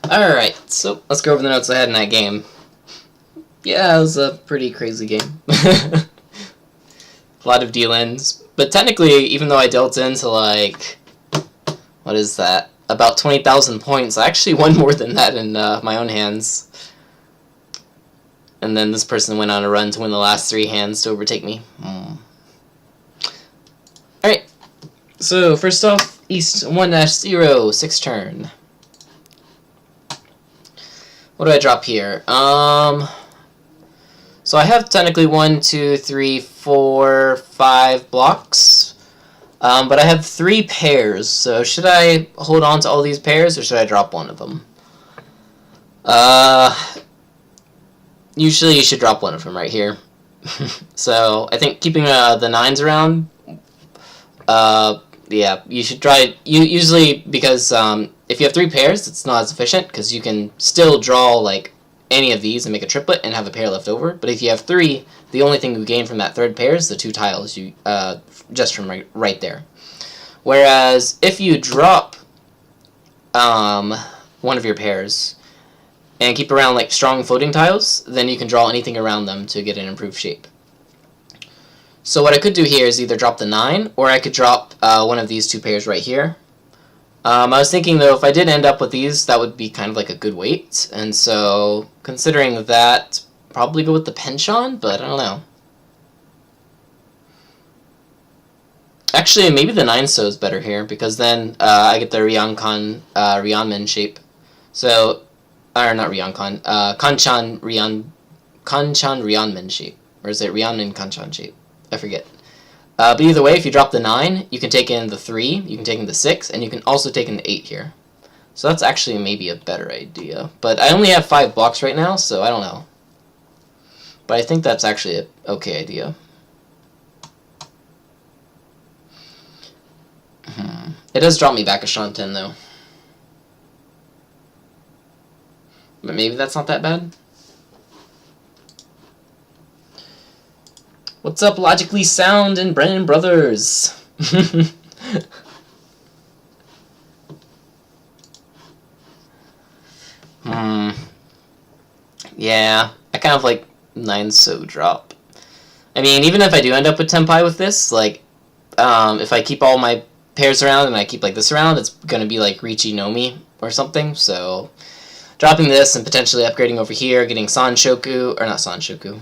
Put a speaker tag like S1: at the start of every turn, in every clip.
S1: Alright, so let's go over the notes I had in that game. Yeah, it was a pretty crazy game. A lot of deal-ins. But technically, even though I dealt into, like, what is that? About 20,000 points, I actually won more than that in my own hands. And then this person went on a run to win the last 3 hands to overtake me. Alright, so first off, East 1-0, 6 turn. What do I drop here? So I have technically 1, 2, 3, 4, 5 blocks. But I have 3 pairs, so should I hold on to all these pairs, or should I drop one of them? Usually you should drop one of them right here. So I think keeping the 9s around, yeah, you should try. Usually, because if you have 3 pairs, it's not as efficient, because you can still draw like any of these and make a triplet and have a pair left over. But if you have 3, the only thing you gain from that 3rd pair is the 2 tiles you just from right there. Whereas if you drop one of your pairs and keep around like strong floating tiles, then you can draw anything around them to get an improved shape. So what I could do here is either drop the 9, or I could drop one of these 2 pairs right here. I was thinking, though, if I did end up with these, that would be kind of like a good weight. And so, considering that, probably go with the penchant, but I don't know. Actually, maybe the 9-so is better here, because then I get the Ryanmin shape. So, or not Ryankan, Kanchan Ryanmin shape. Or is it Ryanmin Kanchan shape? I forget. But either way, if you drop the 9, you can take in the 3, you can take in the 6, and you can also take in the 8 here. So that's actually maybe a better idea. But I only have 5 blocks right now, so I don't know. But I think that's actually an okay idea. It does drop me back a Shanten, though. But maybe that's not that bad. What's up, Logically Sound and Brennan Brothers? Yeah, I kind of like 9-so drop. I mean, even if I do end up with Tenpai with this, like, if I keep all my pairs around and I keep like this around, it's gonna be like Riichi no Mi or something. So dropping this and potentially upgrading over here, getting Sanshoku, or not Sanshoku.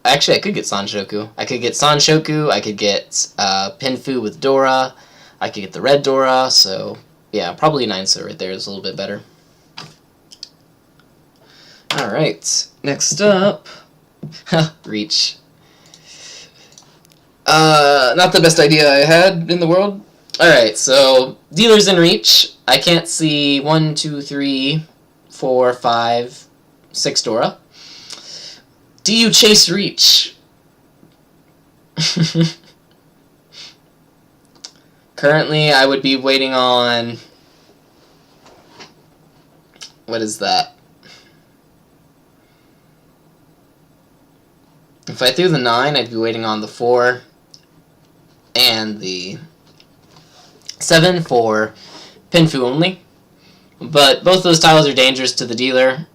S1: Actually, I could get Sanshoku. I could get Sanshoku. I could get Pinfu with Dora. I could get the red Dora. So yeah, probably 9-so right there is a little bit better. All right, next up, Reach. Not the best idea I had in the world. Alright, so dealers in Reach. I can't see 1, 2, 3, 4, 5, 6 Dora. Do you chase Reach? Currently, I would be waiting on... What is that? If I threw the 9, I'd be waiting on the 4 and the 7 for Pinfu only. But both those tiles are dangerous to the dealer.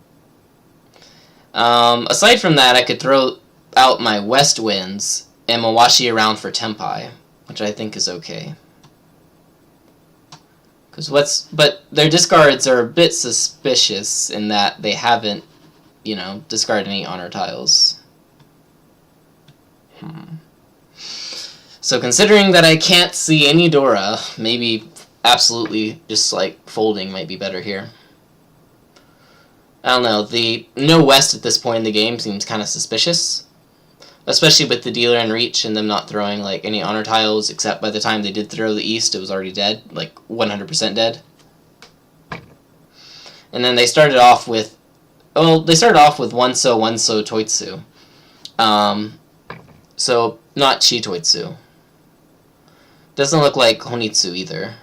S1: Aside from that, I could throw out my West Winds and Mawashi around for Tenpai, which I think is okay. But their discards are a bit suspicious in that they haven't, you know, discarded any honor tiles. So considering that I can't see any Dora, maybe absolutely just like folding might be better here. I don't know, the no West at this point in the game seems kind of suspicious. Especially with the dealer in Reach and them not throwing like any honor tiles, except by the time they did throw the East, it was already dead, like 100% dead. And then they started off with, well, they started off with 1-so, 1-so Toitsu. So, not Chi Toitsu. Doesn't look like Honitsu either.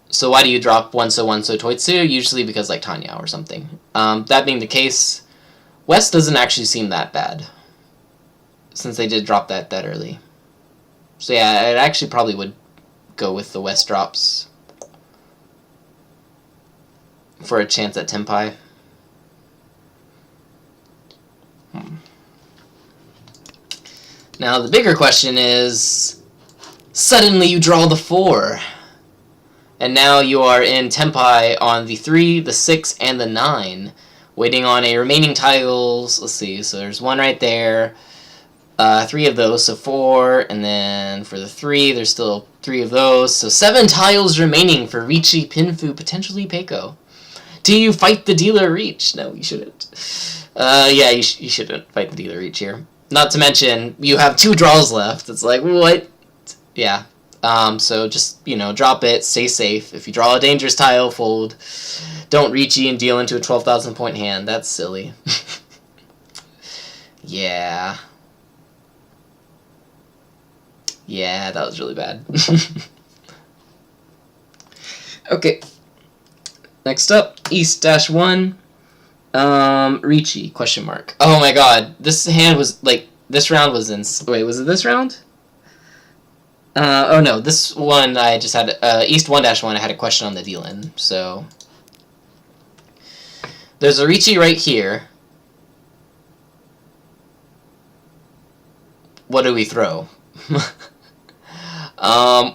S1: So why do you drop 1-so, 1-so Toitsu? Usually because like Tanya or something. That being the case, West doesn't actually seem that bad, since they did drop that early. So yeah, I actually probably would go with the West drops. for a chance at Tenpai. Now the bigger question is, suddenly you draw the 4. And now you are in Tenpai on the 3, the 6, and the 9. Waiting on a remaining tiles. Let's see, so there's 1 right there. 3 of those, so 4. And then for the 3, there's still 3 of those. So 7 tiles remaining for Riichi, Pinfu, potentially Peiko. Do you fight the dealer reach? No, you shouldn't. Yeah, you shouldn't fight the dealer reach here. Not to mention, you have 2 draws left. It's like, what? Yeah. So just, you know, drop it, stay safe. If you draw a dangerous tile, fold. Don't Riichi and deal into a 12,000 point hand. That's silly. Yeah. Yeah, that was really bad. Okay. Next up, East-1. Riichi, question mark. Oh my god, this hand was, like, this round was in... Wait, was it this round? Oh no, this one I just had, East 1-1, I had a question on the deal-in, so... There's a Riichi right here. What do we throw?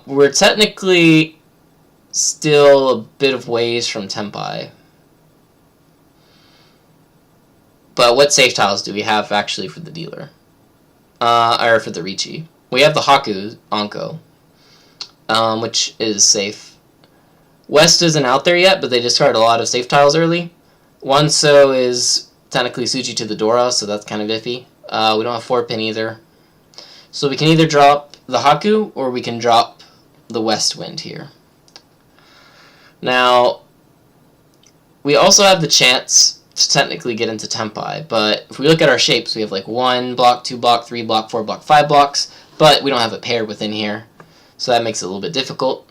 S1: We're technically still a bit of ways from Tenpai. But what safe tiles do we have actually for the dealer? Or for the Riichi? We have the Haku Anko, which is safe. West isn't out there yet, but they discard a lot of safe tiles early. One-so is technically Suji to the Dora, so that's kind of iffy. We don't have 4-pin either. So we can either drop the Haku, or we can drop the West Wind here. Now, we also have the chance to technically get into Tenpai, but if we look at our shapes, we have like 1 block, 2 block, 3 block, 4 block, 5 blocks, but we don't have a pair within here, so that makes it a little bit difficult.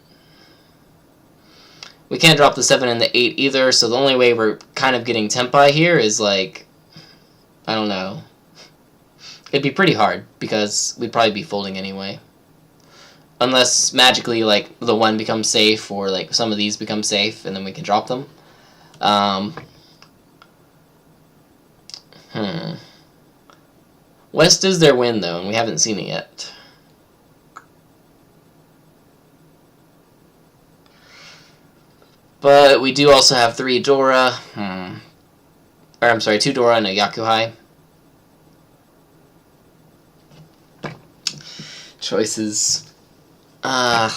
S1: We can't drop the 7 and the 8 either, so the only way we're kind of getting Tenpai here is like, I don't know. It'd be pretty hard, because we'd probably be folding anyway. Unless magically, like, the 1 becomes safe, or like some of these become safe, and then we can drop them. West is their win, though, and we haven't seen it yet. But we do also have 3 Dora. Or, I'm sorry, 2 Dora and a Yakuhai. Choices. And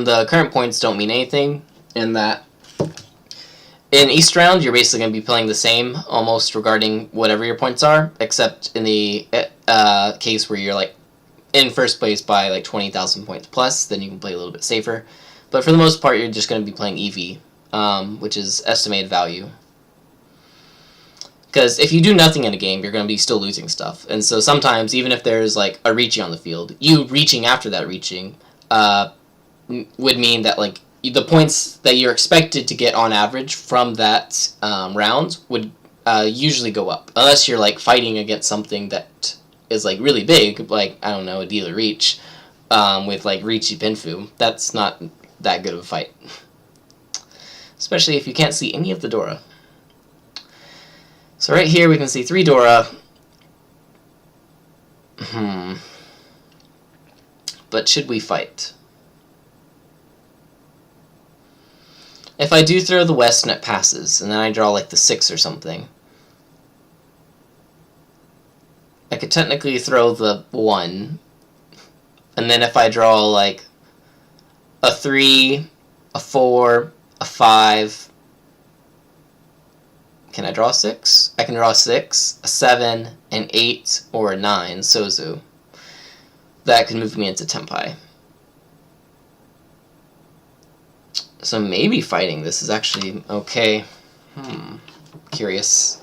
S1: the current points don't mean anything in that in East round you're basically going to be playing the same almost regarding whatever your points are, except in the case where you're like in first place by like 20,000 points plus, then you can play a little bit safer. But for the most part you're just going to be playing EV, which is estimated value. Because if you do nothing in a game, you're going to be still losing stuff. And so sometimes, even if there's like a Riichi on the field, you reaching after that reaching would mean that like the points that you're expected to get on average from that round would usually go up. Unless you're like fighting against something that is like really big, like, I don't know, a dealer reach with like Riichi Pinfu. That's not that good of a fight. Especially if you can't see any of the Dora. So right here we can see 3 Dora. But should we fight? If I do throw the West and it passes, and then I draw like the 6 or something, I could technically throw the 1, and then if I draw like a 3, a 4, a 5, can I draw 6? I can draw 6, a 7, an 8, or a 9, Sozu. That could move me into Tenpai. So maybe fighting this is actually okay. Curious.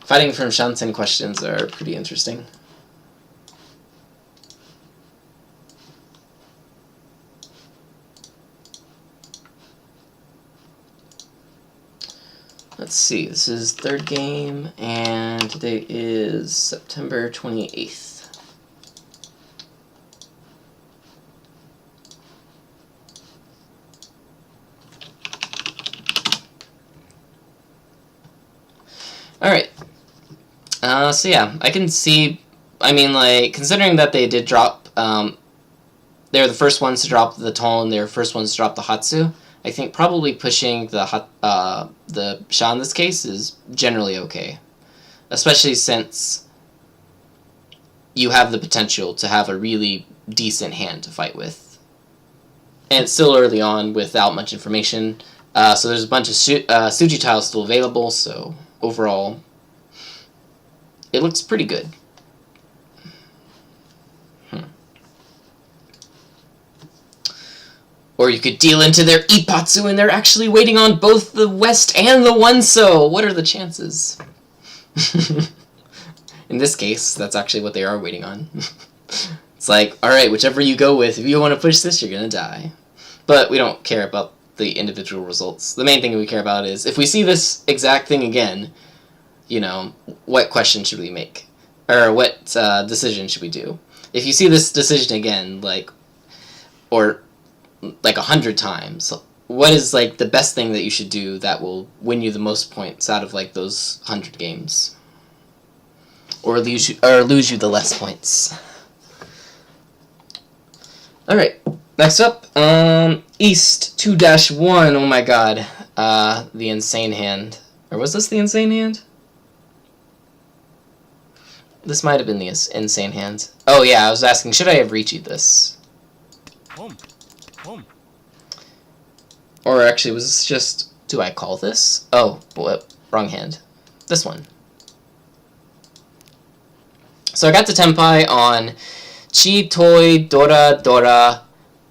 S1: Fighting from Shansen questions are pretty interesting. Let's see, this is 3rd game, and today is September 28th. Alright. So yeah, I can see, I mean, like, considering that they did drop, they were the first ones to drop the Ton, they were the first ones to drop the Hatsu, I think probably pushing the Sha in this case is generally okay. Especially since you have the potential to have a really decent hand to fight with. And it's still early on without much information, so there's a bunch of Suji tiles still available, so overall, it looks pretty good. Or you could deal into their Ippatsu and they're actually waiting on both the West and the Wonso. What are the chances? In this case, that's actually what they are waiting on. It's like, alright, whichever you go with, if you want to push this, you're going to die. But we don't care about the individual results. The main thing we care about is, if we see this exact thing again, you know, what question should we make? Or what decision should we do? If you see this decision again, like, or like 100 times, what is like the best thing that you should do that will win you the most points out of like those 100 games, or lose you the less points? All right, next up, East 2-1. Oh my God, the insane hand, or was this the insane hand? This might have been the insane hand. Oh yeah, I was asking, should I have Richi'd this? Or actually, was this just... Do I call this? Oh, wrong hand. This one. So I got the Tenpai on Chi, Toi, Dora, Dora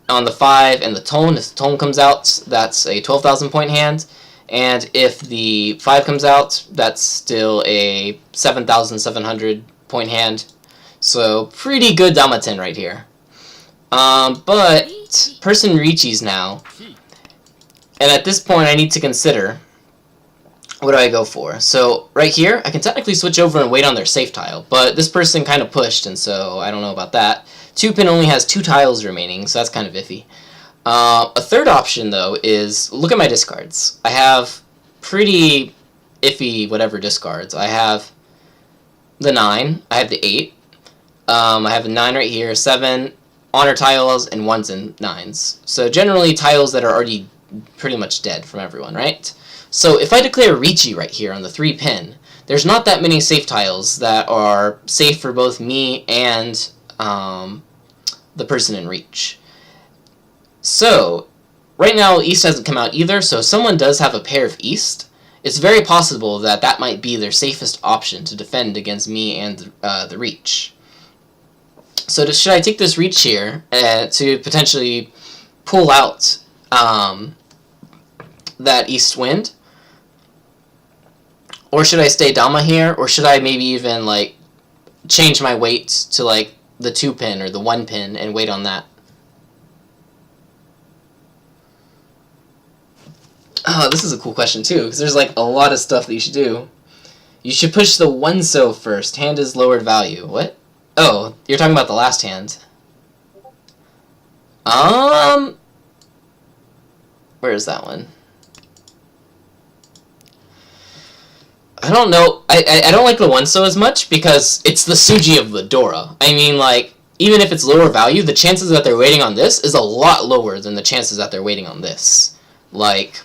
S1: on the 5 and the Ton. If the Ton comes out, that's a 12,000 point hand. And if the 5 comes out, that's still a 7,700 point hand. So pretty good Damaten right here. But person Richi's now. And at this point, I need to consider, what do I go for? So, right here, I can technically switch over and wait on their safe tile, but this person kind of pushed, and so I don't know about that. 2-pin only has 2 tiles remaining, so that's kind of iffy. A third option, though, is look at my discards. I have pretty iffy whatever discards. I have the 9, I have the 8, I have a 9 right here, 7 honor tiles, and 1s and 9s. So generally tiles that are already pretty much dead from everyone, right? So if I declare Richi right here on the 3-pin, there's not that many safe tiles that are safe for both me and the person in reach. So right now East hasn't come out either, so if someone does have a pair of East, it's very possible that that might be their safest option to defend against me and the reach. So should I take this reach here to potentially pull out that East Wind? Or should I stay Dama here? Or should I maybe even like change my weight to like the 2-pin or the 1-pin and wait on that? Oh, this is a cool question too, because there's like a lot of stuff that you should do. You should push the Wonso first. Hand is lowered value. What? Oh, you're talking about the last hand. Where is that one? I don't know. I don't like the Wonso as much because it's the Suji of the Dora. I mean, like, even if it's lower value, the chances that they're waiting on this is a lot lower than the chances that they're waiting on this. Like,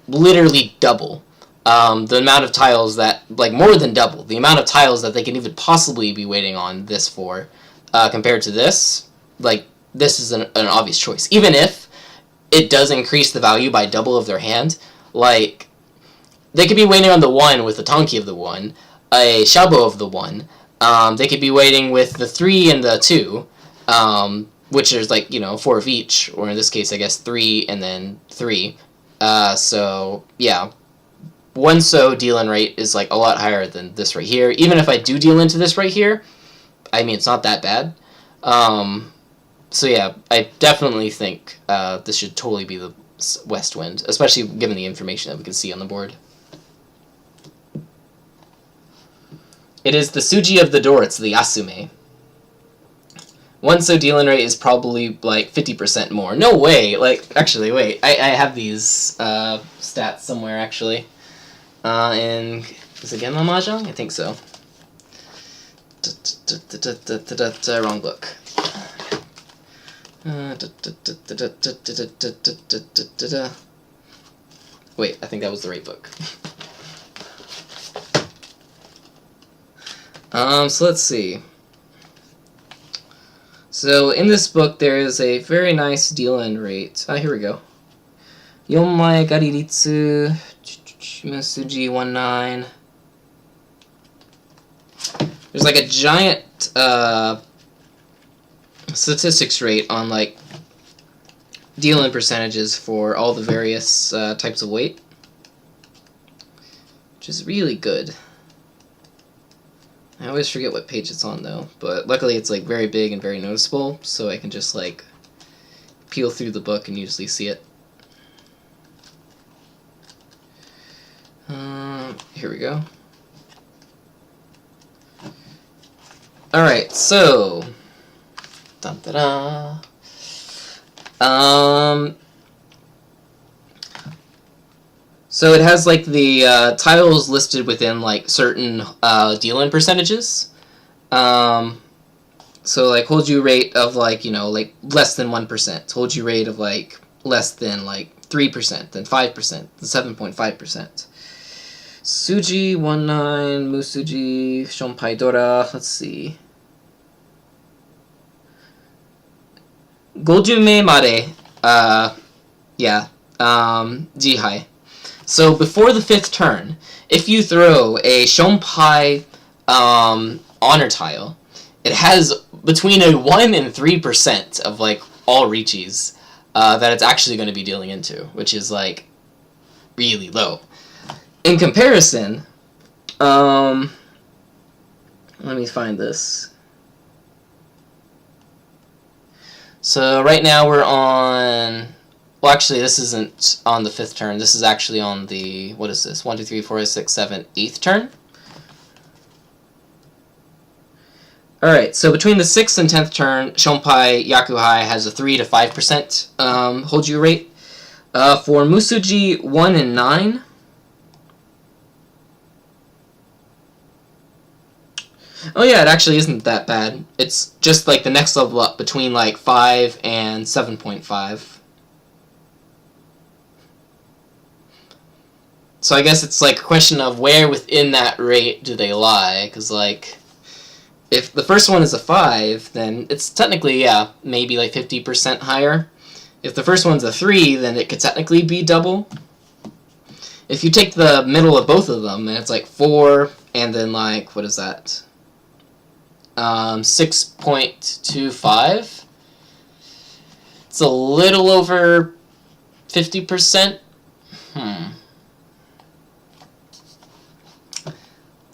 S1: literally double. The amount of tiles that, like, more than double. The amount of tiles that they can even possibly be waiting on this for, compared to this. Like, this is an obvious choice. Even if it does increase the value by double of their hand, like, they could be waiting on the 1 with the Tonki of the 1, a Shabo of the 1. They could be waiting with the 3 and the 2, which is like, you know, 4 of each, or in this case, I guess 3 and then 3. So, yeah. Wonso deal-in rate is like a lot higher than this right here. Even if I do deal into this right here, I mean, it's not that bad. So yeah, I definitely think this should totally be the West Wind, especially given the information that we can see on the board. It is the Suji of the door, it's the Asume. Wonso deal-in rate is probably like 50% more. No way! Like, actually, wait, I have these stats somewhere, actually. And Is it Genma Mahjong? I think so. Wrong book. Wait, I think that was the right book. So let's see. So in this book, there is a very nice deal-in rate. Here we go. 4枚狩り率 Musuji 19. There's like a giant statistics rate on like deal-in percentages for all the various types of weight, which is really good. I always forget what page it's on though, but luckily it's like very big and very noticeable, so I can just like peel through the book and usually see it. Here we go. Alright, so dun, da, da. So it has like the tiles listed within like certain deal-in percentages. So like Hoju rate of like, you know, like less than 1%. Hoju rate of like less than like 3%, then 5%, then 7.5%. Suji 19, Musuji, Shonpai Dora, let's see. 50名まで, Jihai. So before the 5th turn, if you throw a Shonpai honor tile, it has between a 1 and 3% of like all Richis that it's actually going to be dealing into, which is like really low. In comparison, let me find this. So right now we're on, well actually this isn't on the 5th turn, this is actually on the, what is this, 1, 2, 3, 4, 6, 7, 8th turn. Alright, so between the 6th and 10th turn, Shonpai Yakuhai has a 3 to 5% Hoju rate. For Musuji 1 and 9, oh yeah, it actually isn't that bad. It's just like the next level up between like 5 and 7.5. So I guess it's like a question of where within that rate do they lie, because like if the first one is a 5, then it's technically, yeah, maybe like 50% higher. If the first one's a 3, then it could technically be double. If you take the middle of both of them, then it's like 4, and then like, what is that? 6.25. It's a little over 50%.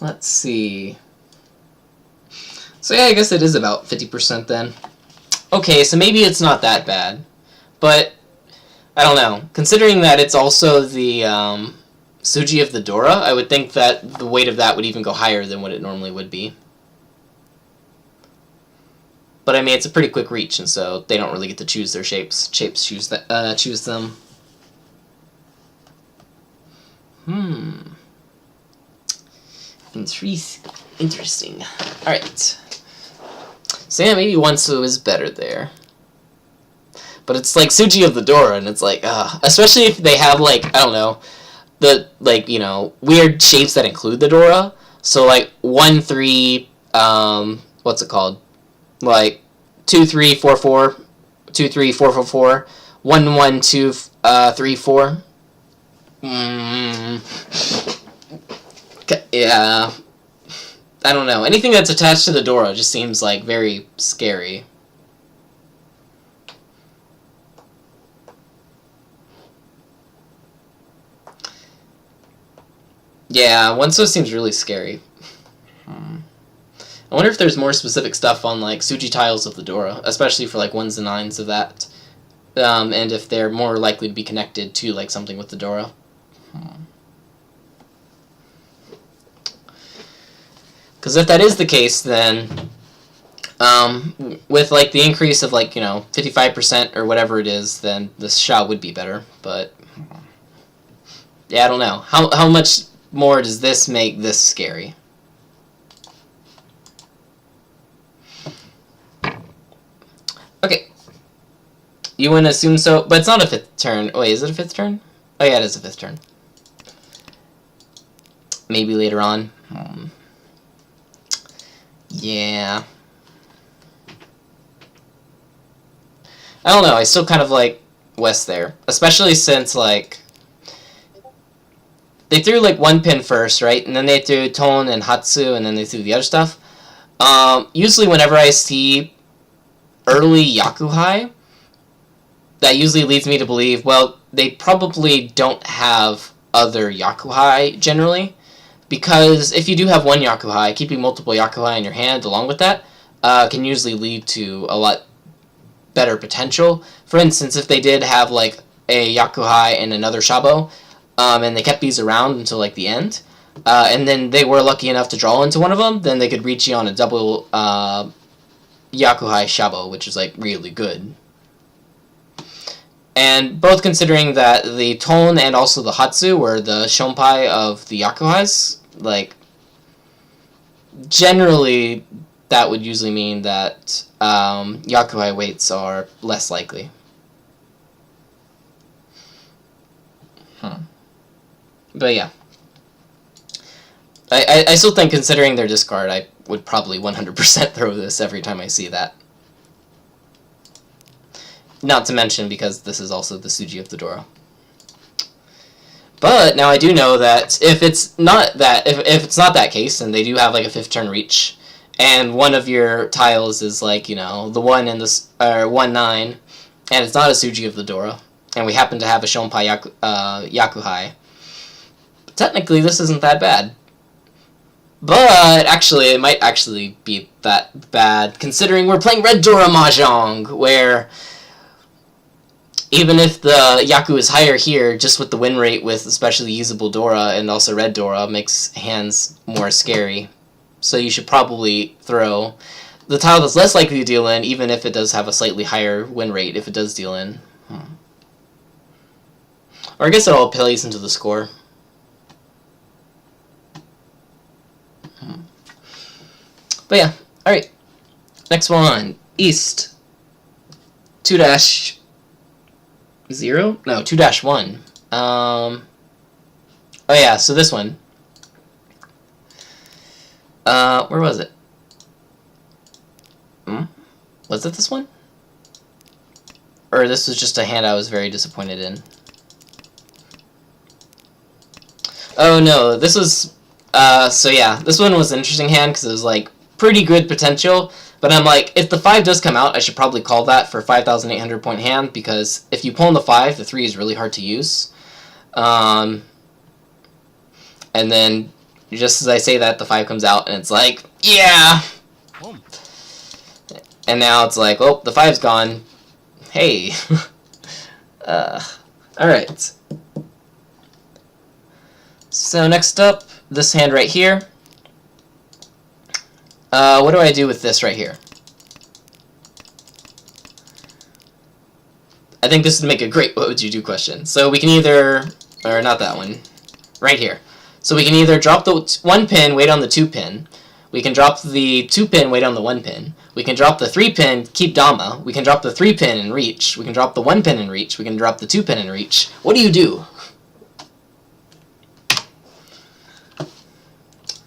S1: Let's see. So yeah, I guess it is about 50% then. Okay, so maybe it's not that bad. But, I don't know. Considering that it's also the Suji of the Dora, I would think that the weight of that would even go higher than what it normally would be. But I mean, it's a pretty quick reach, and so they don't really get to choose their shapes. Shapes choose them. Interesting. Alright. So yeah, maybe Wansu is better there. But it's like Suji of the Dora, and it's like, especially if they have like, I don't know, the like, you know, weird shapes that include the Dora. So like 1, 3, what's it called? Like 2, 3, 4, 4, 2, 3, 4, 4, 4, 1, 1, 2, 3, 4. Yeah. I don't know. Anything that's attached to the Dora just seems like very scary. Yeah, Wanso seems really scary. I wonder if there's more specific stuff on like Suji tiles of the Dora, especially for like 1s and 9s of that, and if they're more likely to be connected to like something with the Dora. Because if that is the case, then with like the increase of like, you know, 55% or whatever it is, then the Sha would be better. But yeah, I don't know how much more does this make this scary? Okay. You wouldn't assume so, but it's not a 5th turn. Wait, is it a 5th turn? Oh yeah, it is a 5th turn. Maybe later on. Yeah. I don't know, I still kind of like West there. Especially since, like, they threw, like, 1 pin first, right? And then they threw Ton and Hatsu, and then they threw the other stuff. Usually whenever I see early Yakuhai, that usually leads me to believe, well, they probably don't have other Yakuhai, generally. Because if you do have one Yakuhai, keeping multiple Yakuhai in your hand along with that can usually lead to a lot better potential. For instance, if they did have like a Yakuhai and another Shabo, and they kept these around until like the end, and then they were lucky enough to draw into one of them, then they could reach you on a double Yakuhai Shabo, which is like really good. And both considering that the Ton and also the Hatsu were the Shonpai of the Yakuhais, like, generally that would usually mean that Yakuhai weights are less likely. But yeah. I still think, considering their discard, I would probably 100% throw this every time I see that. Not to mention because this is also the Suji of the Dora. But now I do know that if it's not that case, and they do have like a 5th turn reach, and one of your tiles is like, you know, the 1 and the 1/9, and it's not a Suji of the Dora, and we happen to have a Shonpai Yakuhai, technically this isn't that bad. But actually, it might actually be that bad, considering we're playing Red Dora Mahjong, where even if the Yaku is higher here, just with the win rate with especially usable Dora and also Red Dora makes hands more scary. So you should probably throw the tile that's less likely to deal in, even if it does have a slightly higher win rate if it does deal in. Or I guess it all plays into the score. But yeah, alright. Next one. East. 2-0? No, 2-1. Oh yeah, so this one. Where was it? Was it this one? Or this was just a hand I was very disappointed in? Oh no, this was... so yeah, this one was an interesting hand because it was like pretty good potential, but I'm like, if the 5 does come out, I should probably call that for 5,800 point hand, because if you pull in the 5, the 3 is really hard to use. And then, just as I say that, the 5 comes out, and it's like, yeah! And now it's like, oh, the 5's gone. Hey. Alright. So next up, this hand right here. What do I do with this right here? I think this would make a great what would you do question. So we can either, or not that one, right here. So we can either drop the 1 pin, wait on the 2 pin. We can drop the 2 pin, wait on the 1 pin. We can drop the 3 pin, keep Dama. We can drop the 3 pin and reach. We can drop the 1 pin and reach. We can drop the 2 pin and reach. What do you do?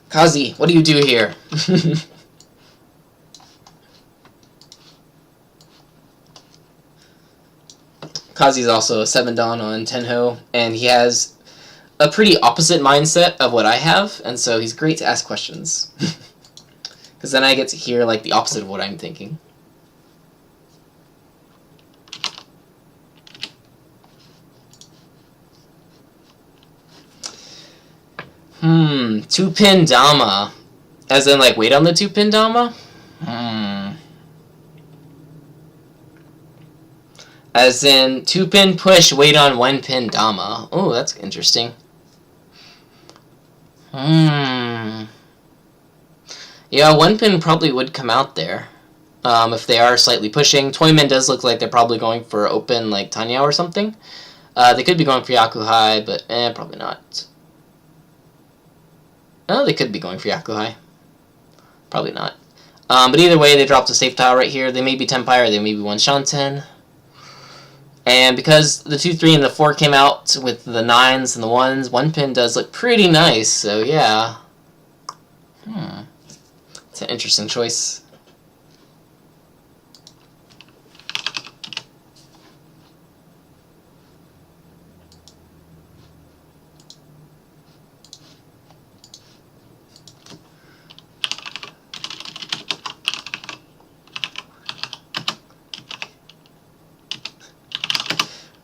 S1: Kazi, what do you do here? Kazi's also a 7-dan on Tenhou, and he has a pretty opposite mindset of what I have, and so he's great to ask questions. Because then I get to hear like the opposite of what I'm thinking. 2-pin Dama. As in, like, wait on the 2-pin Dama? As in, 2-pin push, wait on 1-pin Dama. Oh, that's interesting. Yeah, 1-pin probably would come out there. If they are slightly pushing. Toyman does look like they're probably going for open, like, Tanya or something. They could be going for Yakuhai, but probably not. Oh, they could be going for Yakuhai. Probably not. But either way, they dropped a safe tile right here. They may be Tenpai or they may be one Shanten. And because the 2, 3, and the 4 came out with the 9s and the 1s, 1 pin does look pretty nice, so yeah. It's an interesting choice.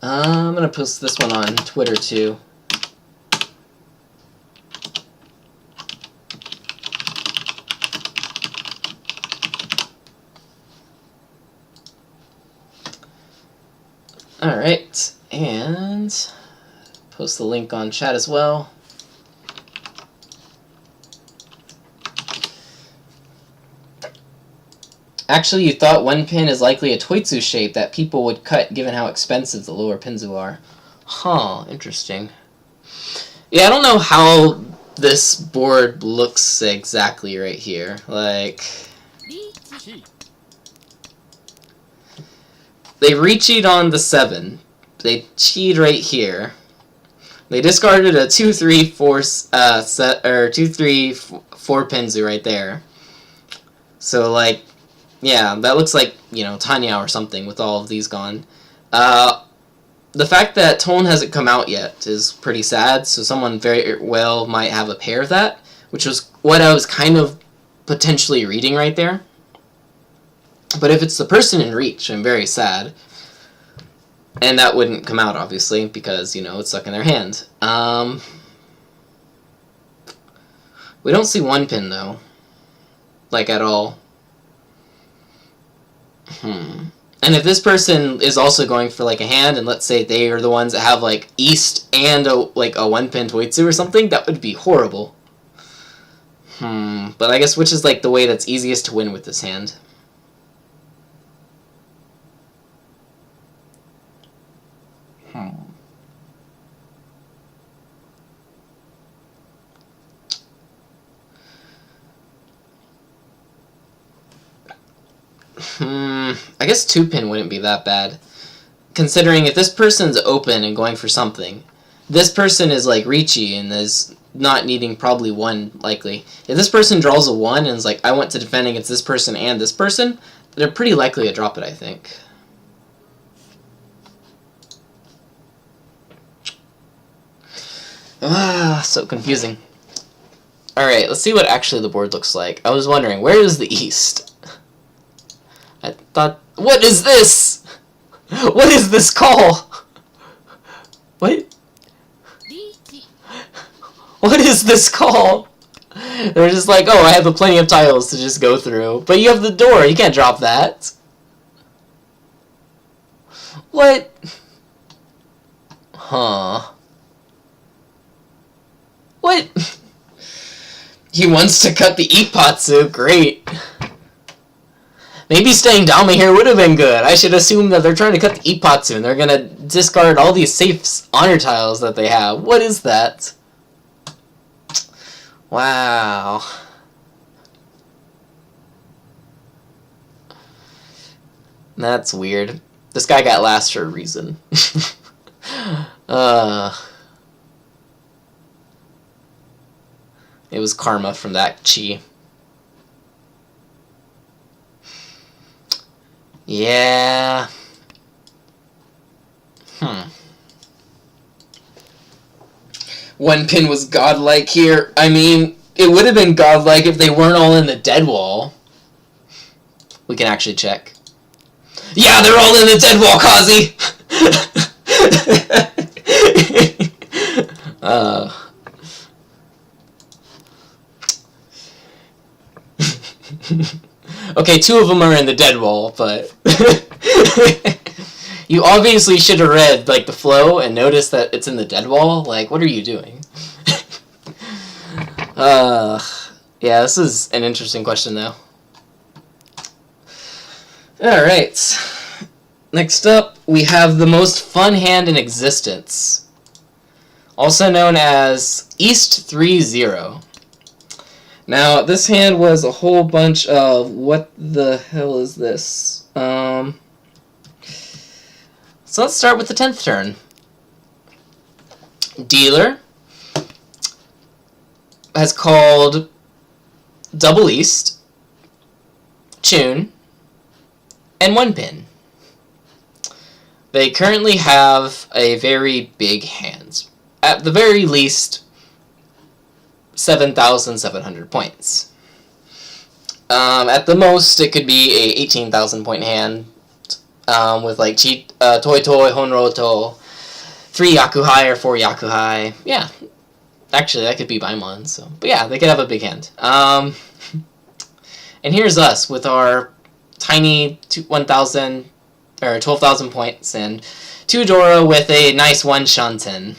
S1: I'm going to post this one on Twitter too. Alright, and post the link on chat as well. Actually, you thought 1 pin is likely a Toitsu shape that people would cut given how expensive the lower pinzu are. Huh, interesting. Yeah, I don't know how this board looks exactly right here. Like, they re-cheat on the 7. They cheat right here. They discarded a 2, 3, 4 set, or 2, 3, 4 pinzu right there. So, like, yeah, that looks like, you know, Tanya or something with all of these gone. The fact that Tone hasn't come out yet is pretty sad, so someone very well might have a pair of that, which was what I was kind of potentially reading right there. But if it's the person in reach, I'm very sad. And that wouldn't come out, obviously, because, you know, it's stuck in their hand. We don't see 1 pin, though. Like, at all. And if this person is also going for like a hand, and let's say they are the ones that have like East and a 1 pin Toitsu or something, that would be horrible. But I guess which is like the way that's easiest to win with this hand? I guess 2 pin wouldn't be that bad. Considering if this person's open and going for something, this person is like reachy and is not needing probably 1 likely. If this person draws a 1 and is like, I want to defend against this person and this person, they're pretty likely to drop it, I think. So confusing. Alright, let's see what actually the board looks like. I was wondering, where is the East? I thought, what is this? What is this call? What? What is this call? They're just like, oh, I have plenty of tiles to just go through. But you have the door, you can't drop that. What? Huh. What? He wants to cut the Ippatsu, great. Maybe staying Dame here would have been good. I should assume that they're trying to cut the Ippatsu and they're going to discard all these safe honor tiles that they have. What is that? Wow. That's weird. This guy got last for a reason. It was karma from that chi. Yeah. 1 pin was godlike here. I mean, it would have been godlike if they weren't all in the dead wall. We can actually check. Yeah, they're all in the dead wall, Kazi! Okay, 2 of them are in the dead wall, but you obviously should have read like the flow and noticed that it's in the dead wall. Like, what are you doing? Yeah, this is an interesting question though. Alright. Next up, we have the most fun hand in existence. Also known as East 3-0. Now, this hand was a whole bunch of... What the hell is this? So let's start with the 10th turn. Dealer has called Double East, Tune, and 1 pin. They currently have a very big hand. At the very least, 7,700 points. At the most, it could be a 18,000 point hand with like Toi Toi, Honroto, 3 Yakuhai or 4 Yakuhai. Yeah, actually that could be Baimon. So, but yeah, they could have a big hand. And here's us with our tiny 1,000 or 12,000 points and 2 Dora with a nice 1 Shanten.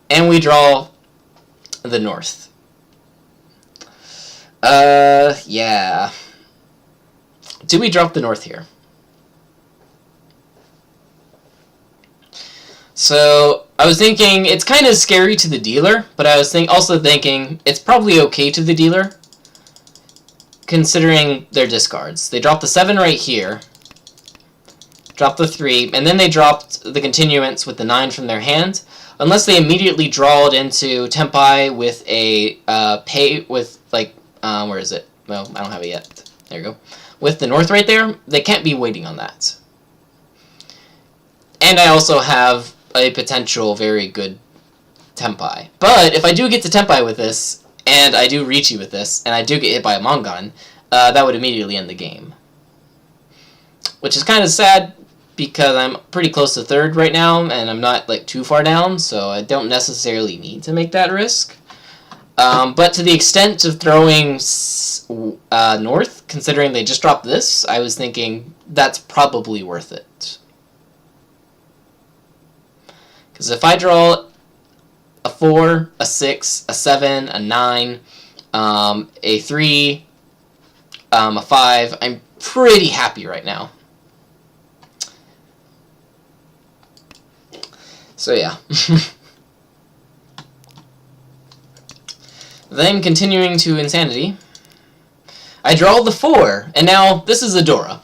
S1: And we draw the north. Yeah. Do we drop the north here? So, I was thinking, it's kind of scary to the dealer, but I was also thinking, it's probably okay to the dealer, considering their discards. They dropped the 7 right here, dropped the 3, and then they dropped the continuance with the 9 from their hand, unless they immediately draw it into Tenpai with a where is it? Well, I don't have it yet. There you go. With the north right there, they can't be waiting on that. And I also have a potential very good Tenpai. But if I do get to Tenpai with this, and I do Riichi with this, and I do get hit by a Mongon, that would immediately end the game. Which is kind of sad, because I'm pretty close to 3rd right now, and I'm not like too far down, so I don't necessarily need to make that risk. But to the extent of throwing north, considering they just dropped this, I was thinking that's probably worth it. Because if I draw a 4, a 6, a 7, a 9, a 3, a 5, I'm pretty happy right now. So yeah. Then continuing to Insanity, I draw the 4, and now this is a Dora.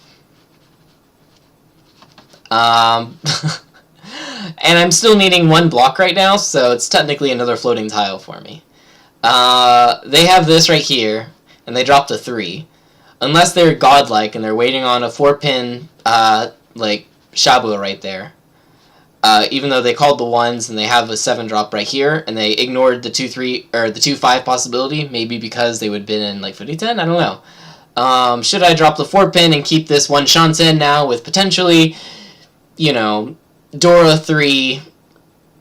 S1: And I'm still needing 1 block right now, so it's technically another floating tile for me. They have this right here, and they dropped a 3. Unless they're godlike and they're waiting on a 4-pin, like, Shabu right there. Even though they called the 1s and they have a 7 drop right here, and they ignored the 2-3 or the 2-5 possibility, maybe because they would have been in like 50-10, I don't know. Should I drop the 4-pin and keep this 1 Shanten now with potentially, you know, Dora 3,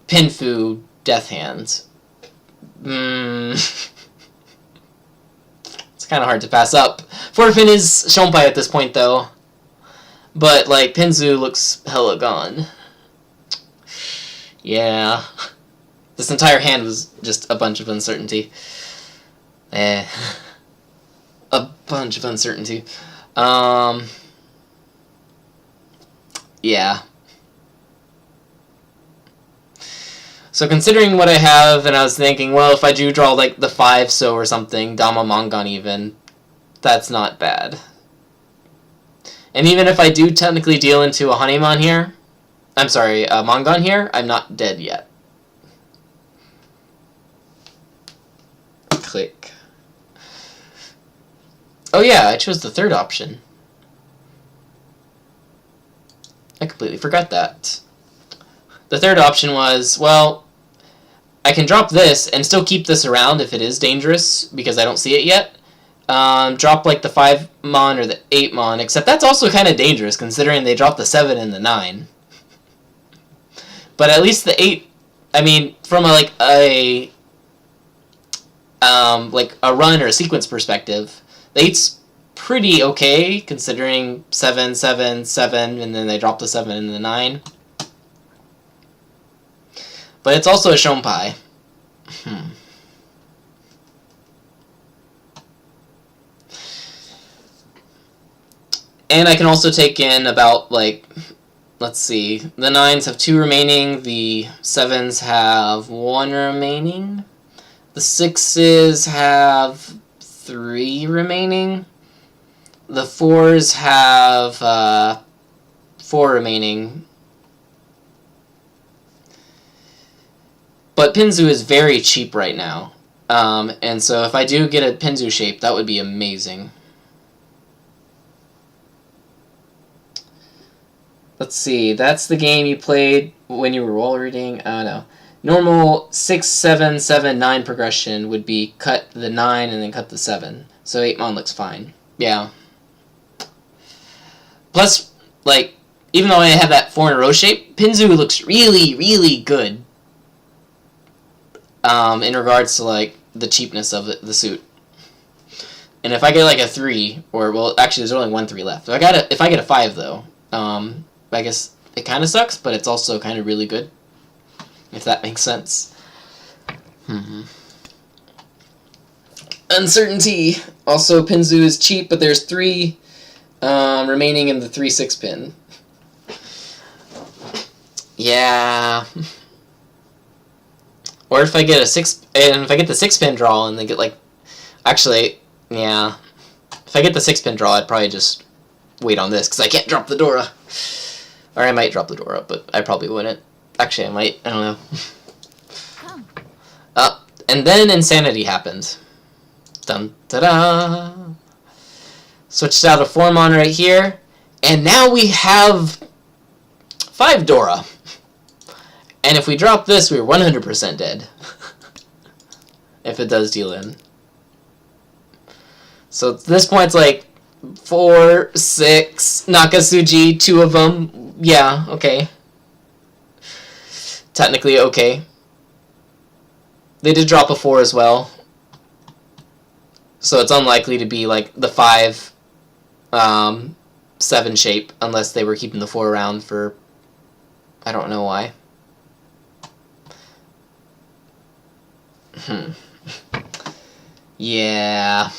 S1: Pinfu, Death Hands? It's kind of hard to pass up. 4-pin is Shonpai at this point though, but like Pinzu looks hella gone. Yeah. This entire hand was just a bunch of uncertainty. A bunch of uncertainty. Yeah. So considering what I have, and I was thinking, well, if I do draw like the 5-so or something, Dama Mongon even, that's not bad. And even if I do technically deal into a Hanemon here, I'm sorry, Mongon here, I'm not dead yet. Click. Oh yeah, I chose the 3rd option. I completely forgot that. The 3rd option was, well, I can drop this and still keep this around if it is dangerous, because I don't see it yet. Drop like the 5-mon or the 8-mon, except that's also kind of dangerous considering they dropped the 7 and the 9. But at least the 8, I mean, from a run or a sequence perspective, the 8's pretty okay considering 7, 7, 7, and then they drop the 7 and the 9. But it's also a Shonpai. And I can also take in about, like, let's see, the 9s have 2 remaining, the 7s have 1 remaining. The The 6s have 3 remaining. The 4s have 4 remaining. But Pinzu is very cheap right now. And so if I do get a Pinzu shape, that would be amazing. Let's see, that's the game you played when you were wall reading. Oh no. Normal 6, 7, 7, 9 progression would be cut the 9 and then cut the 7. So 8-mon looks fine. Yeah. Plus, like, even though I have that 4 in a row shape, Pinzu looks really, really good. In regards to, like, the cheapness of the suit. And if I get, like, a 3, or, well, actually, there's only 1 3 left. If I get a 5, though, I guess it kind of sucks, but it's also kind of really good. If that makes sense. Uncertainty. Also, Pinzu is cheap, but there's 3 remaining in the 3/6 pin. Yeah. Or if I get a 6, and if I get the 6-pin draw and they get like, actually, yeah. If I get the 6-pin draw, I'd probably just wait on this because I can't drop the Dora. Or I might drop the Dora, but I probably wouldn't. Actually, I might. I don't know. And then Insanity happened. Dun da da. Switched out a 4-mon right here, and now we have 5 Dora. And if we drop this, we're 100% dead. If it does deal in. So at this point, it's like 4, 6, Nakasuji, 2 of them. Yeah, okay. Technically okay. They did drop a 4 as well. So it's unlikely to be like the 5, 7 shape, unless they were keeping the 4 around for, I don't know why. Yeah.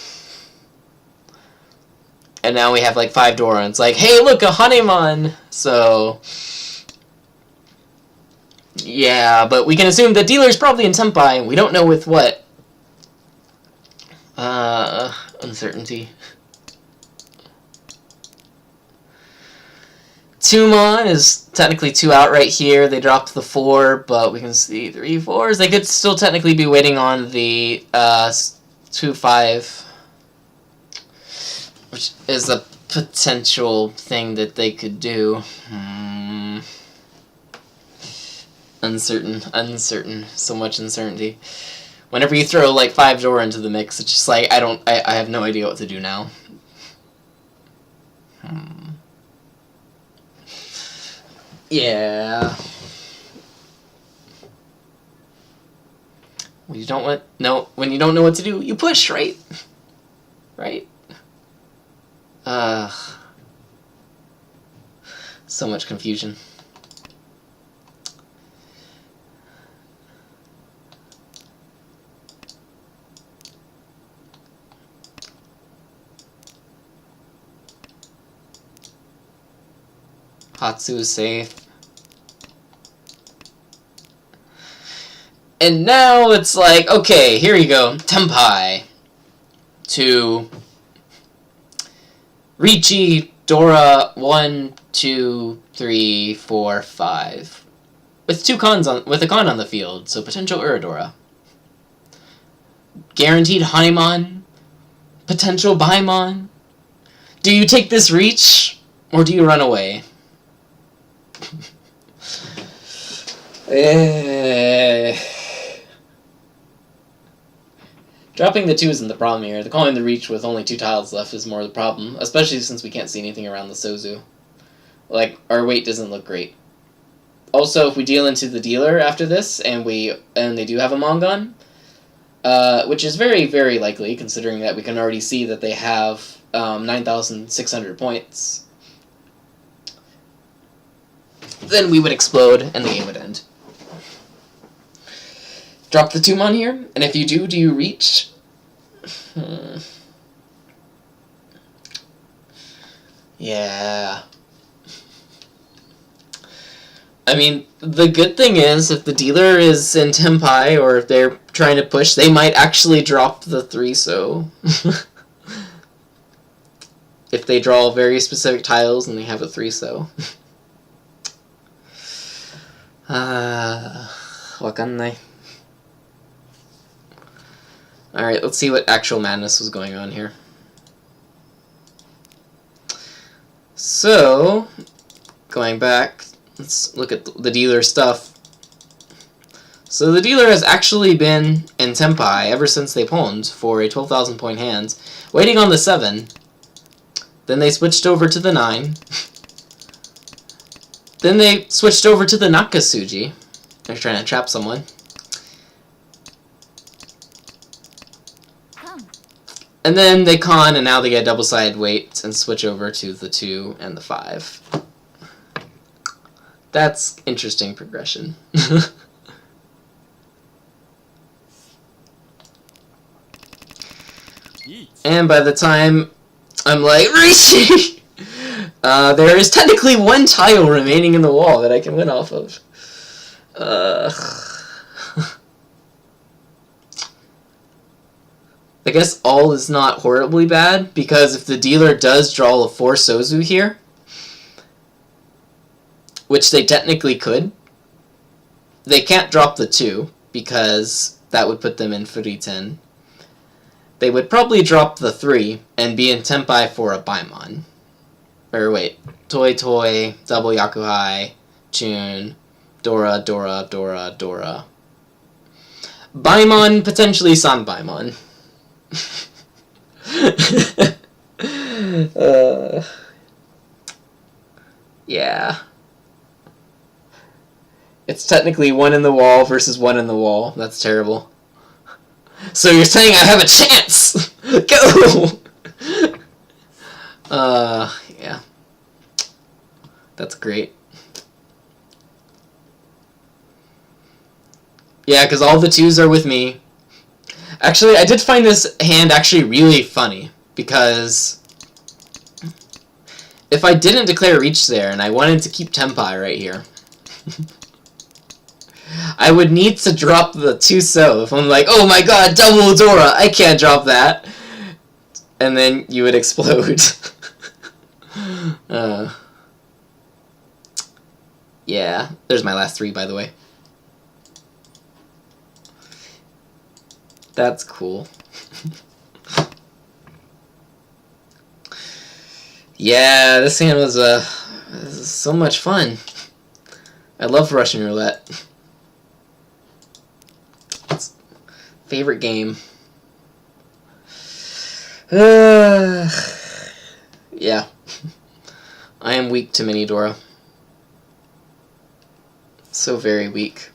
S1: And now we have like 5 Dora, and it's like, hey, look, a Hanemon! So, yeah, but we can assume the dealer's probably in Tenpai, and we don't know with what. Uncertainty. 2-mon is technically 2 out right here. They dropped the 4, but we can see 3 4s. They could still technically be waiting on the 2-5, which is a potential thing that they could do. Uncertain. So much uncertainty. Whenever you throw like 5 Dora into the mix, it's just like I have no idea what to do now. Yeah. When you don't when you don't know what to do, you push, right? Right? So much confusion. Hatsu is safe. And now it's like, okay, here you go. Tenpai. To Richi, Dora, 1, 2, 3, 4, 5. With a con on the field, so potential Uradora. Guaranteed Hanemon. Potential Baimon. Do you take this reach, or do you run away? Dropping the 2 isn't the problem here. Calling the reach with only 2 tiles left is more the problem, especially since we can't see anything around the Sozu. Like, our weight doesn't look great. Also, if we deal into the dealer after this, and they do have a Mongon, which is very, very likely, considering that we can already see that they have 9,600 points, then we would explode, and the game would end. Drop the 2-mon here, and if you do you reach? Yeah. I mean, the good thing is, if the dealer is in Tenpai, or if they're trying to push, they might actually drop the 3-so. If they draw very specific tiles and they have a 3-so. わかんない. Alright, let's see what actual madness was going on here. So, going back, let's look at the dealer stuff. So the dealer has actually been in Tenpai ever since they pawned for a 12,000 point hand, waiting on the 7. Then they switched over to the 9. Then they switched over to the Nakasuji. They're trying to trap someone. And then they con, and now they get double-sided weight and switch over to the 2 and the 5. That's interesting progression. And by the time I'm like, Rishi! There is technically one tile remaining in the wall that I can win off of. I guess all is not horribly bad, because if the dealer does draw a 4 Sozu here, which they technically could, they can't drop the 2, because that would put them in Furiten. They would probably drop the 3 and be in Tenpai for a Baimon. Or wait, Toi Toi, Double Yakuhai, Chun, Dora, Dora, Dora, Dora. Baimon, potentially San Baimon. Yeah. It's technically 1 in the wall versus 1 in the wall. That's terrible. So you're saying I have a chance! Go! Yeah. That's great. Yeah, because all the 2s are with me. Actually, I did find this hand actually really funny, because if I didn't declare reach there and I wanted to keep Tenpai right here, I would need to drop the 2-so. If I'm like, oh my god, double Dora, I can't drop that. And then you would explode. Yeah, there's my last 3, by the way. That's cool. Yeah, this hand was so much fun. I love Russian roulette. It's favorite game. Yeah. I am weak to Mini Dora. So very weak.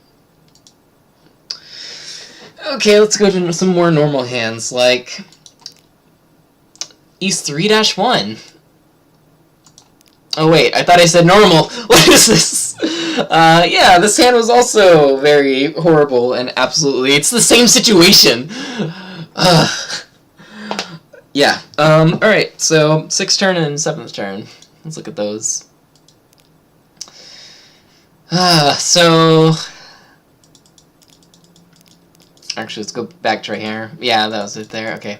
S1: Okay, let's go to some more normal hands, like East 3-1. Oh wait, I thought I said normal. What is this? Yeah, this hand was also very horrible and absolutely, it's the same situation. Yeah, alright, so 6th turn and 7th turn. Let's look at those. So... Actually, let's go back to right here. Yeah, that was it there, okay.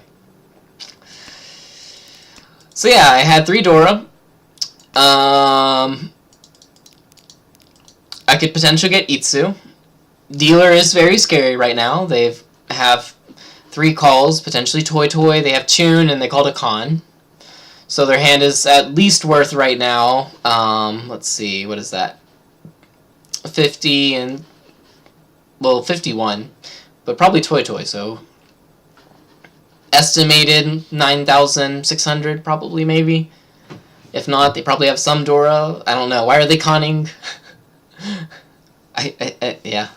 S1: So yeah, I had 3 Dora. I could potentially get Itsu. Dealer is very scary right now. They have 3 calls, potentially Toi Toi, they have Tune, and they called a Con. So their hand is at least worth right now, let's see, what is that? 50 and, well, 51. But probably Toi Toi, so estimated 9,600 probably, maybe. If not, they probably have some Dora. I don't know. Why are they conning? Yeah.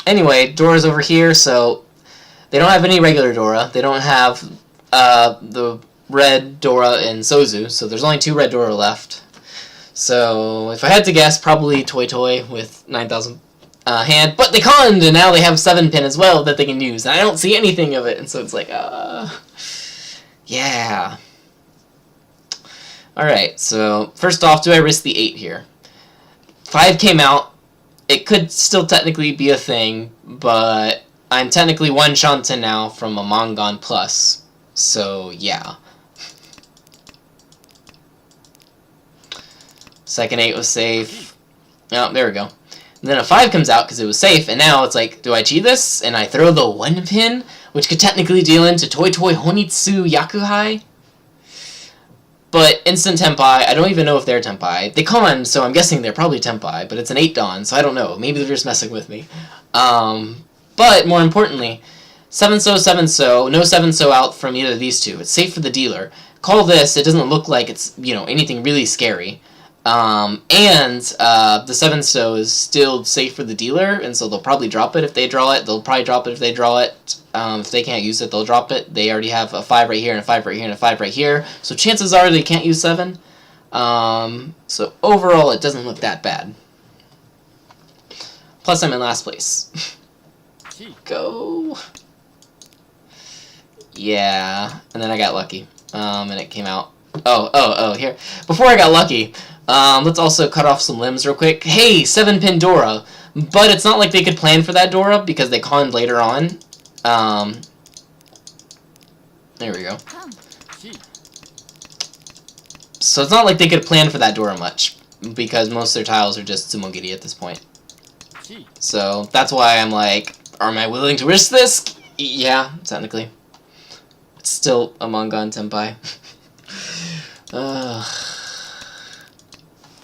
S1: Anyway, Dora's over here, so they don't have any regular Dora. They don't have the red Dora in Sozu, so there's only 2 red Dora left. So, if I had to guess, probably Toi Toi with 9,000 hand. But they conned, and now they have 7 pin as well that they can use. And I don't see anything of it, and so it's like, yeah. Alright, so first off, do I risk the 8 here? 5 came out. It could still technically be a thing, but I'm technically one Shanten now from a Mangon Plus. So, yeah. Second 8 was safe. Oh, there we go. And then a 5 comes out because it was safe, and now it's like, do I cheat this? And I throw the 1 pin, which could technically deal into Toi Toi Honitsu Yakuhai. But instant Tenpai, I don't even know if they're Tenpai. They con, so I'm guessing they're probably Tenpai, but it's an 8 Dawn, so I don't know. Maybe they're just messing with me. But more importantly, 7-so, 7-so, no 7-so out from either of these two. It's safe for the dealer. Call this, it doesn't look like it's, you know, anything really scary. The 7-so is still safe for the dealer, and so they'll probably drop it if they draw it. They'll probably drop it if they draw it. If they can't use it, they'll drop it. They already have a 5 right here, and a 5 right here, and a 5 right here. So chances are they can't use 7. So overall, it doesn't look that bad. Plus, I'm in last place. Go. Yeah. And then I got lucky. And it came out. Oh, here. Before I got lucky, let's also cut off some limbs real quick. Hey, 7-pin Dora. But it's not like they could plan for that Dora because they conned later on. There we go. So it's not like they could plan for that Dora much because most of their tiles are just Tsumogiri at this point. So that's why I'm like, am I willing to risk this? Yeah, technically. It's still a Mangon Tenpai.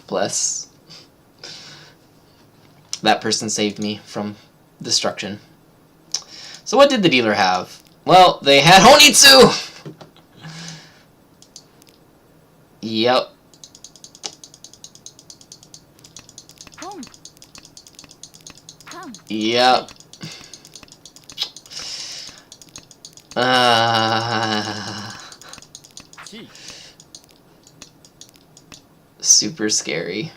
S1: Bless. That person saved me from destruction. So what did the dealer have? Well, they had Honitsu! Yep. Yep. Super scary.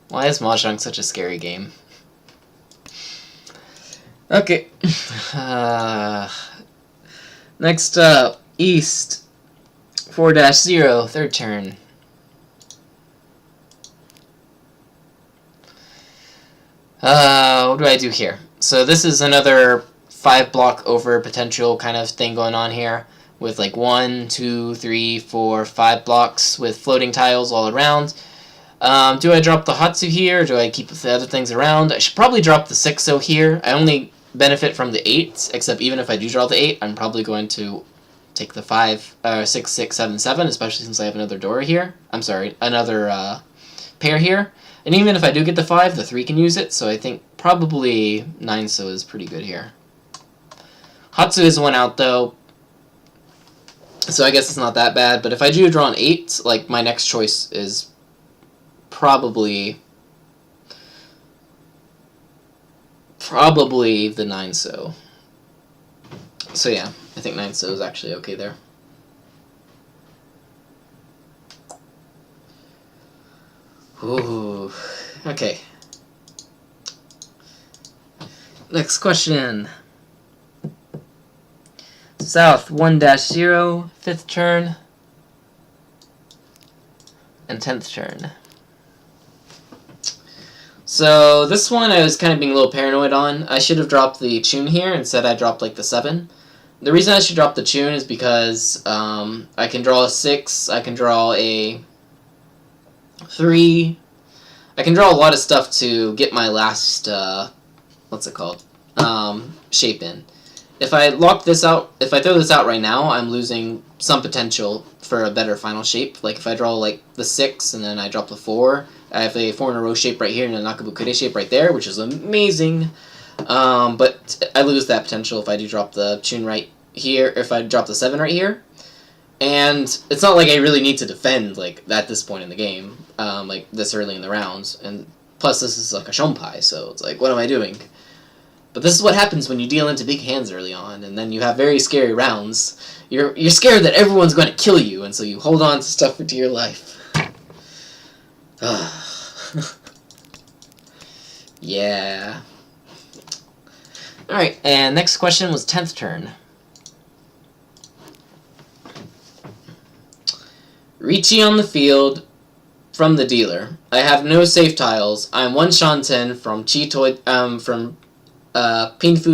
S1: Why is Mahjong such a scary game? Okay. Next up, East. 4-0, third turn. What do I do here? So this is another 5-block over potential kind of thing going on here, with like 1, 2, 3, 4, 5 blocks with floating tiles all around. Do I drop the Hatsu here, or do I keep the other things around? I should probably drop the 6-0 here. I only benefit from the 8, except even if I do draw the 8, I'm probably going to take the 5, 6, 6, 7, 7, especially since I have another Dora here. I'm sorry, another pair here. And even if I do get the 5, the 3 can use it, so I think probably 9-so is pretty good here. Hatsu is one out, though, so I guess it's not that bad. But if I do draw an 8, like, my next choice is probably the 9-so. So yeah, I think 9-so is actually okay there. Ooh, okay. Next question. South 1-0, 5th turn, and 10th turn. So this one I was kind of being a little paranoid on. I should have dropped the Chun here. Instead I dropped like the 7. The reason I should drop the Chun is because I can draw a 6, I can draw a 3. I can draw a lot of stuff to get my last, what's it called, shape in. If I lock this out, if I throw this out right now, I'm losing some potential for a better final shape. Like if I draw like the 6 and then I drop the 4, I have a 4 in a row shape right here and a Nakabukure shape right there, which is amazing. But I lose that potential if I do drop the Chun right here, if I drop the 7 right here. And it's not like I really need to defend like at this point in the game, like this early in the rounds. And plus this is like a Shonpai, so it's like, what am I doing? But this is what happens when you deal into big hands early on, and then you have very scary rounds. You're scared that everyone's going to kill you, and so you hold on to stuff for dear life. Yeah. Alright, and next question was 10th turn. Riichi on the field from the dealer. I have no safe tiles. I'm 1 Shanten from Pinfu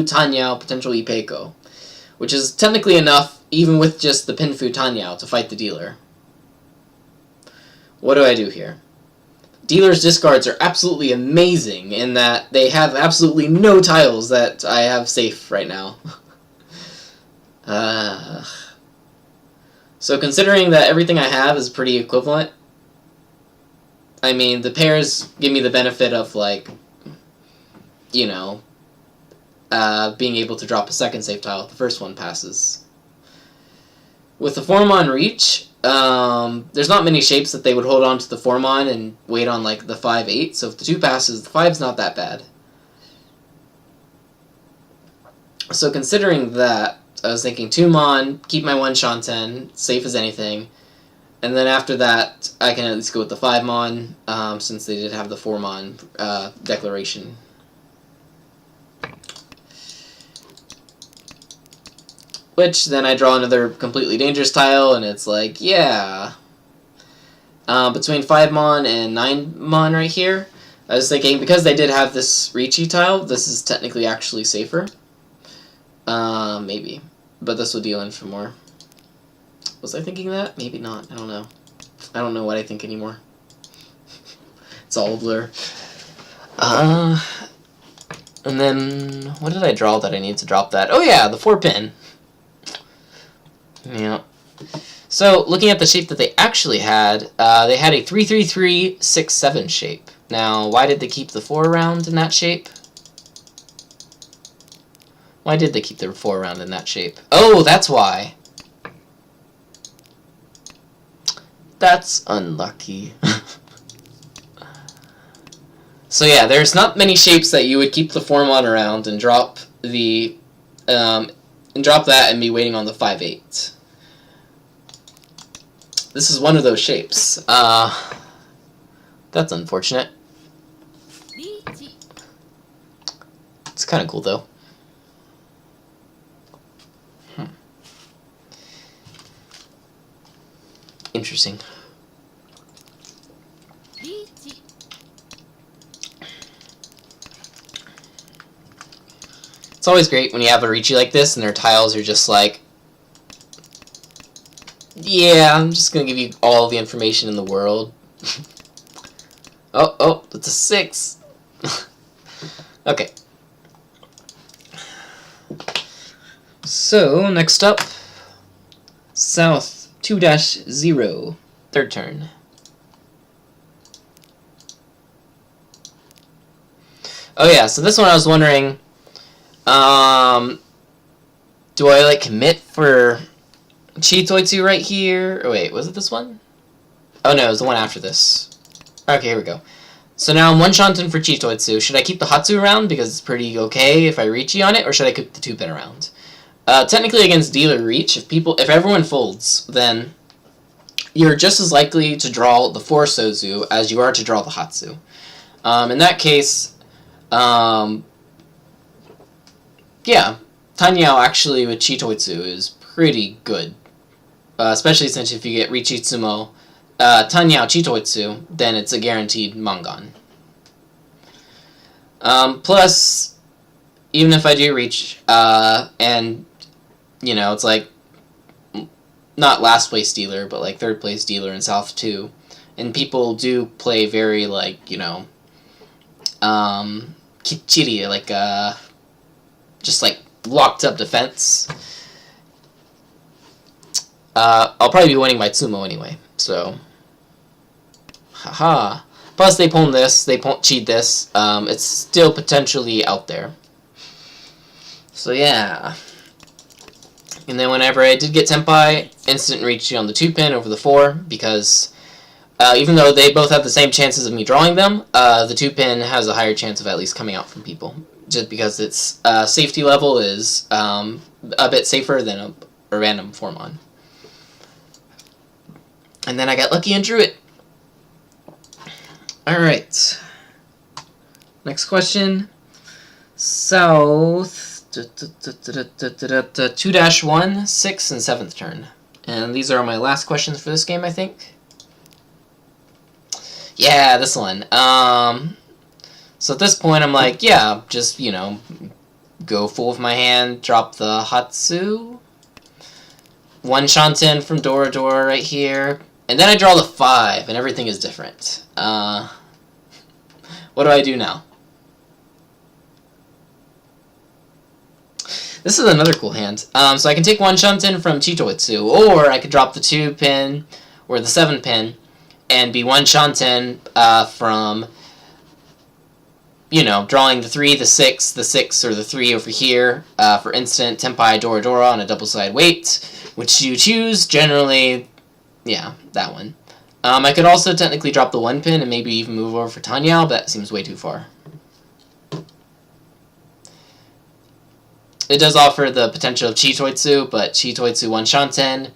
S1: Tanyao, potential Ipeiko, which is technically enough, even with just the Pinfu Tanyao, to fight the dealer. What do I do here? Dealer's discards are absolutely amazing in that they have absolutely no tiles that I have safe right now. So considering that everything I have is pretty equivalent, I mean, the pairs give me the benefit of, like, you know, being able to drop a second safe tile if the first one passes. With the Formon Reach, there's not many shapes that they would hold on to the Formon and wait on, like, the 5-8, so if the 2 passes, the 5's not that bad. So considering that, I was thinking 2 Mon, keep my 1 Shanten, safe as anything, and then after that, I can at least go with the 5 Mon, since they did have the 4 Mon declaration. Which, then I draw another completely dangerous tile, and it's like, yeah. Between 5 Mon and 9 Mon right here, I was thinking, because they did have this Riichi tile, this is technically actually safer. Maybe. But this will deal in for more. Was I thinking that? Maybe not. I don't know. I don't know what I think anymore. It's all a blur. And then, what did I draw that I need to drop that? Oh yeah, the 4-pin. Yeah. So, looking at the shape that they actually had, they had a 3-3-3-6-7 shape. Now, why did they keep the 4 around in that shape? Why did they keep the 4 around in that shape? Oh, that's why. That's unlucky. So yeah, there's not many shapes that you would keep the Formon around and drop the drop that and be waiting on the 5-8. This is one of those shapes. That's unfortunate. It's kind of cool though. Interesting. It's always great when you have a Riichi like this and their tiles are just like, yeah, I'm just going to give you all the information in the world. Oh, it's a 6. Okay. So, next up, South 2-0, third turn. Oh yeah, so this one I was wondering, do I like commit for Chitoitsu right here? Oh wait, was it this one? Oh no, it was the one after this. Okay, here we go. So now I'm 1 Shanten for Chitoitsu. Should I keep the Hatsu around because it's pretty okay if I Riichi on it, or should I keep the 2-pin around? Technically against dealer reach, if everyone folds, then you're just as likely to draw the 4 Sozu as you are to draw the Hatsu. In that case, yeah, Tanyao actually with Chitoitsu is pretty good. Especially since if you get Riichi Tsumo, Tanyao Chitoitsu, then it's a guaranteed Mangan. Plus, even if I do reach, and, you know, it's like, not last place dealer, but like third place dealer in South 2, and people do play very, like, you know, Kichiri, like, just like locked up defense. I'll probably be winning by Tsumo anyway, so. Haha. Plus they pawn this, they cheat this, it's still potentially out there. So yeah. And then whenever I did get Tenpai, instant Riichi on the 2-pin over the 4, because even though they both have the same chances of me drawing them, the 2-pin has a higher chance of at least coming out from people. Just because its safety level is a bit safer than a random Formon. And then I got lucky and drew it. Alright. Next question. South 2-1, 6th, and 7th turn. And these are my last questions for this game, I think. Yeah, this one. So at this point, I'm like, yeah, just, you know, go full with my hand, drop the Hatsu. One Shanten from Dora Dora right here. And then I draw the 5, and everything is different. What do I do now? This is another cool hand. So I can take one Shanten from Chitoitsu, or I could drop the 2 pin, or the 7 pin, and be one Shanten from, you know, drawing the 3, the 6, or the 3 over here for instant Tenpai Dora Dora on a double-sided weight, which you choose. Generally, yeah, that one. I could also technically drop the 1 pin and maybe even move over for Tanyao, but that seems way too far. It does offer the potential of Chitoitsu, but Chitoitsu 1 Shanten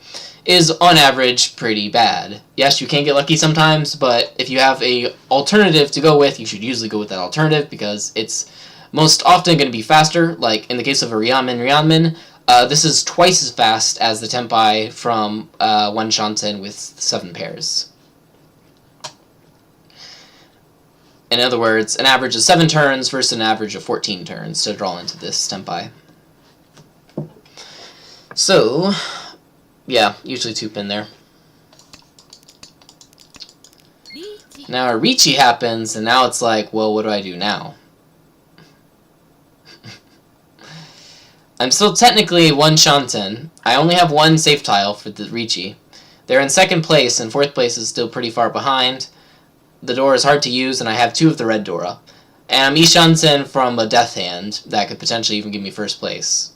S1: is, on average, pretty bad. Yes, you can get lucky sometimes, but if you have a alternative to go with, you should usually go with that alternative, because it's most often going to be faster. Like, in the case of a Ryanman, this is twice as fast as the Tenpai from 1 Shanten with 7 pairs. In other words, an average of 7 turns versus an average of 14 turns to draw into this Tenpai. So, yeah, usually 2 pin there. Now a Riichi happens, and now it's like, well, what do I do now? I'm still technically 1 Shanten. I only have 1 safe tile for the Riichi. They're in 2nd place, and 4th place is still pretty far behind. The Dora is hard to use, and I have 2 of the red Dora. And I'm Ishansen from a Death Hand that could potentially even give me 1st place.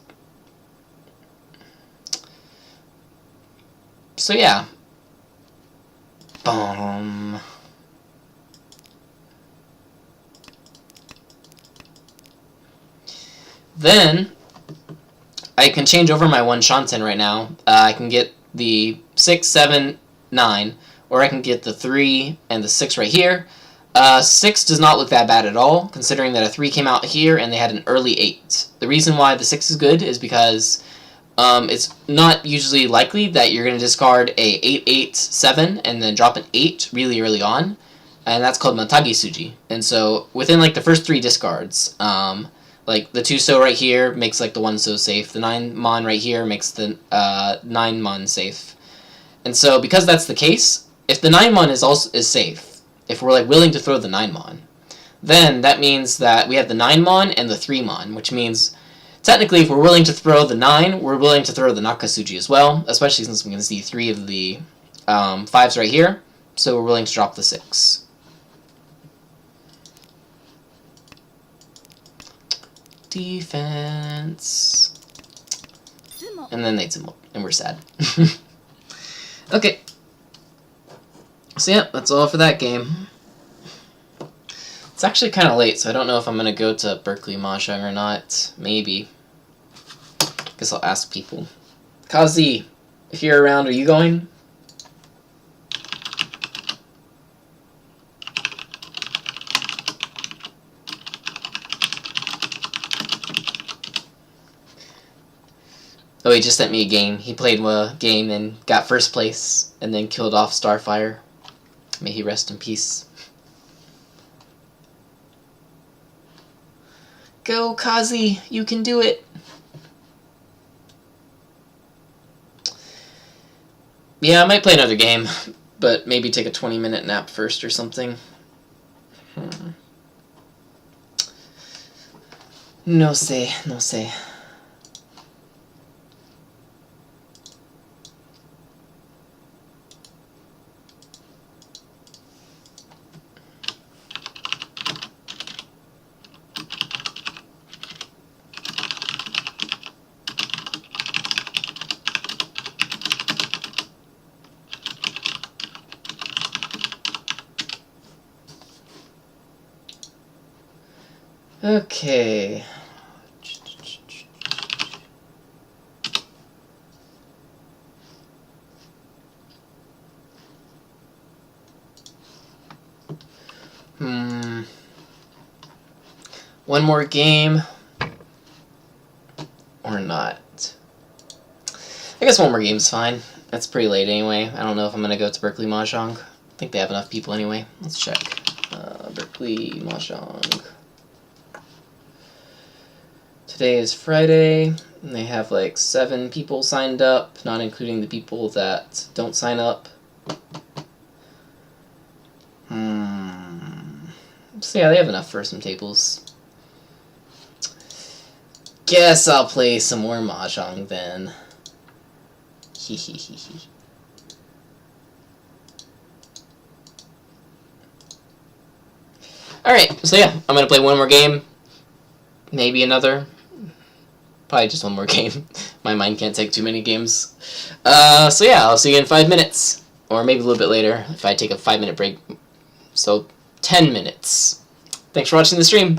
S1: So yeah. Boom. Then I can change over my 1 Shanten right now. I can get the 6, 7, 9, or I can get the 3 and the 6 right here. 6 does not look that bad at all, considering that a 3 came out here and they had an early 8. The reason why the 6 is good is because it's not usually likely that you're going to discard a 8-8-7 and then drop an 8 really early on, and that's called Matagi Suji. And so within like the first 3 discards, like the 2 so right here makes like the 1 so safe, the 9 mon right here makes the 9 mon safe. And so because that's the case, if the 9 mon is safe, if we're like willing to throw the 9 mon, then that means that we have the 9 mon and the 3 mon, which means technically, if we're willing to throw the 9, we're willing to throw the Nakasuji as well, especially since we can see 3 of the 5s right here, so we're willing to drop the 6. Defense. And then they Tsumo, and we're sad. Okay. So yeah, that's all for that game. It's actually kind of late, so I don't know if I'm going to go to Berkeley Mahjong or not. Maybe. Guess I'll ask people. Kazi, if you're around, are you going? Oh, he just sent me a game. He played a game and got 1st place, and then killed off Starfire. May he rest in peace. Go, Kazi! You can do it! Yeah, I might play another game, but maybe take a 20-minute nap first or something. No sé, no sé. Okay. One more game. or not. I guess one more game's fine. That's pretty late anyway. I don't know if I'm gonna go to Berkeley Mahjong. I think they have enough people anyway. Let's check. Berkeley Mahjong. Today is Friday, and they have like 7 people signed up, not including the people that don't sign up. So yeah, they have enough for some tables. Guess I'll play some more Mahjong then. Hehehehe. Alright, so yeah, I'm gonna play one more game. Maybe another. Probably just one more game. My mind can't take too many games. So yeah, I'll see you in 5 minutes. Or maybe a little bit later if I take a 5-minute break. So, 10 minutes. Thanks for watching the stream.